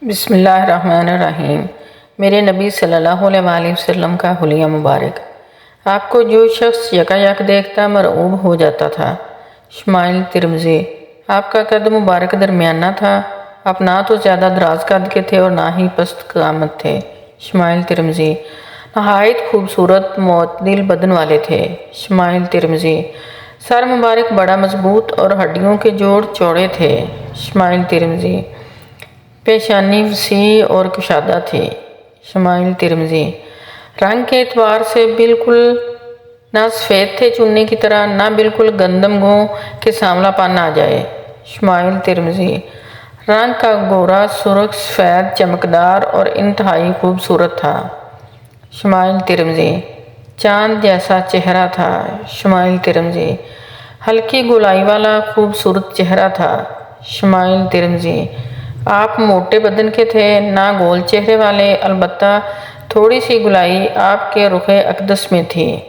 بسم اللہ الرحمن الرحیم۔ میرے نبی صلی اللہ علیہ وآلہ وسلم کا حلیہ مبارک۔ آپ کو جو شخص یکایک دیکھتا مرعوب ہو جاتا تھا۔ شمائل ترمذی۔ آپ کا قد مبارک درمیانہ تھا۔ آپ نہ تو زیادہ دراز قد کے تھے اور نہ ہی پست قامت تھے۔ شمائل ترمذی۔ نہایت خوبصورت معتدل بدن والے تھے۔ شمائل ترمذی۔ سر مبارک بڑا مضبوط اور ہڈیوں کے جوڑ چوڑے تھے۔ شمائل ترمذی۔ پیشانی وسیع اور کشادہ تھی۔ شمائل ترمذی۔ رنگ کے اعتبار سے بالکل نہ سفید تھے چننے کی طرح، نہ بالکل گندم گوں کہ سانولا پن آ جائے۔ شمائل ترمذی۔ رنگ کا گورا، سرخ، سفید، چمکدار اور انتہائی خوبصورت تھا۔ شمائل ترمذی۔ چاند جیسا چہرہ تھا۔ شمائل ترمذی۔ ہلکی گولائی والا خوبصورت چہرہ تھا۔ شمائل ترمذی۔ آپ موٹے بدن کے تھے، نہ گول چہرے والے، البتہ تھوڑی سی گولائی آپ کے رخ اقدس میں تھی۔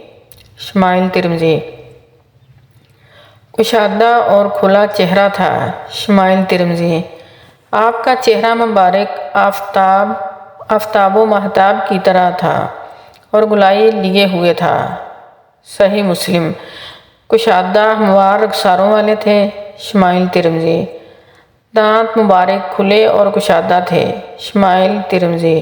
شمائل ترمذی۔ کشادہ اور کھلا چہرہ تھا۔ شمائل ترمذی۔ آپ کا چہرہ مبارک آفتاب و ماہتاب کی طرح تھا اور گولائی لیے ہوئے تھا۔ صحیح مسلم۔ کشادہ ہموار رخساروں والے تھے۔ شمائل ترمذی۔ دانت مبارک کھلے اور کشادہ تھے۔ شمائل ترمذی۔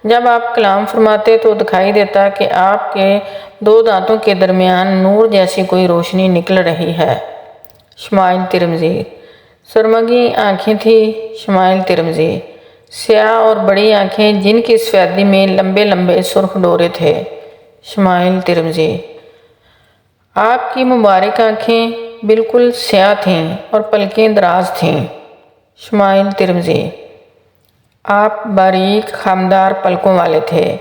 جب آپ کلام فرماتے تو دکھائی دیتا کہ آپ کے دو دانتوں کے درمیان نور جیسی کوئی روشنی نکل رہی ہے۔ شمائل ترمذی۔ سرمگی آنکھیں تھیں۔ شمائل ترمذی۔ سیاہ اور بڑی آنکھیں جن کی سفیدی میں لمبے لمبے سرخ ڈورے تھے۔ شمائل ترمذی۔ آپ کی مبارک آنکھیں بالکل سیاہ تھیں اور پلکیں دراز تھیں۔ شمائل ترمذی۔ آپ باریک خامدار پلکوں والے تھے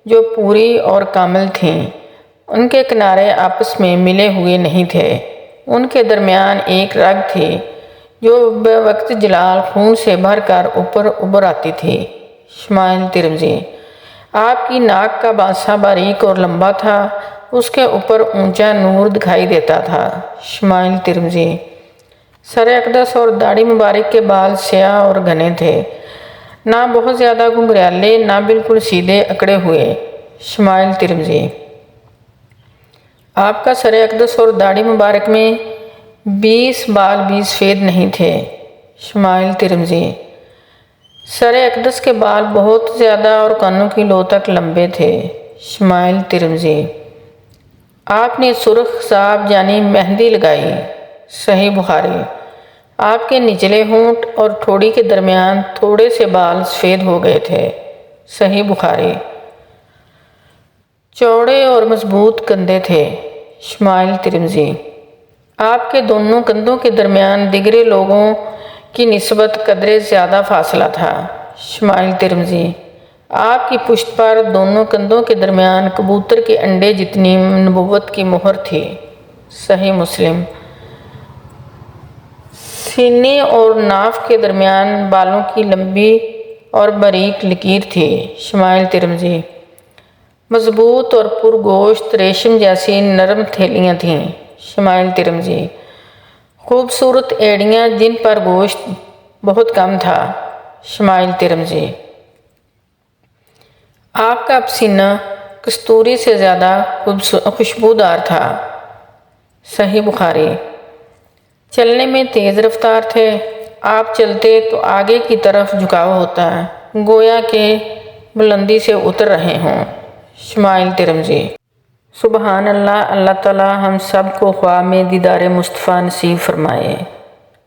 جو پوری اور کامل تھیں۔ ان کے کنارے آپس میں ملے ہوئے نہیں تھے۔ ان کے درمیان ایک رگ تھی جو بوقت جلال خون سے بھر کر اوپر ابھر آتی تھی۔ شمائل ترمذی۔ آپ کی ناک کا بانسا باریک اور لمبا تھا، اس کے اوپر اونچا نور دکھائی دیتا تھا۔ شمائل ترمذی۔ سر اقدس اور داڑھی مبارک کے بال سیاہ اور گھنے تھے، نہ بہت زیادہ گھنگریالے، نہ بالکل سیدھے اکڑے ہوئے۔ شمائل ترمذی۔ آپ کا سر اقدس اور داڑھی مبارک میں 20 بال بھی سفید نہیں تھے۔ شمائل ترمذی۔ سر اقدس کے بال بہت زیادہ اور کانوں کی لو تک لمبے تھے۔ شمائل ترمذی۔ آپ نے سرخ ساب یعنی مہندی لگائی۔ صحیح بخاری۔ آپ کے نچلے ہونٹ اور ٹھوڑی کے درمیان تھوڑے سے بال سفید ہو گئے تھے۔ صحیح بخاری۔ چوڑے اور مضبوط کندھے تھے۔ شمائل ترمذی۔ آپ کے دونوں کندھوں کے درمیان دیگر لوگوں کی نسبت قدرے زیادہ فاصلہ تھا۔ شمائل ترمذی۔ آپ کی پشت پر دونوں کندھوں کے درمیان کبوتر کے انڈے جتنی نبوت کی مہر تھی۔ صحیح مسلم۔ سینے اور ناف کے درمیان بالوں کی لمبی اور باریک لکیر تھی۔ شمائل ترمذی۔ مضبوط اور پرگوشت ریشم جیسی نرم تھیلیاں تھیں۔ شمائل ترمذی۔ خوبصورت ایڑیاں جن پر گوشت بہت کم تھا۔ شمائل ترمذی۔ آپ کا پسینہ کستوری سے زیادہ خوشبودار تھا۔ صحیح بخاری۔ چلنے میں تیز رفتار تھے۔ آپ چلتے تو آگے کی طرف جھکاؤ ہوتا گویا کہ بلندی سے اتر رہے ہوں۔ شمائل ترمذی۔ سبحان اللہ۔ اللہ تعالی ہم سب کو خواہ میں دیدار مصطفیٰ نصیب فرمائے۔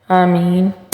آمین۔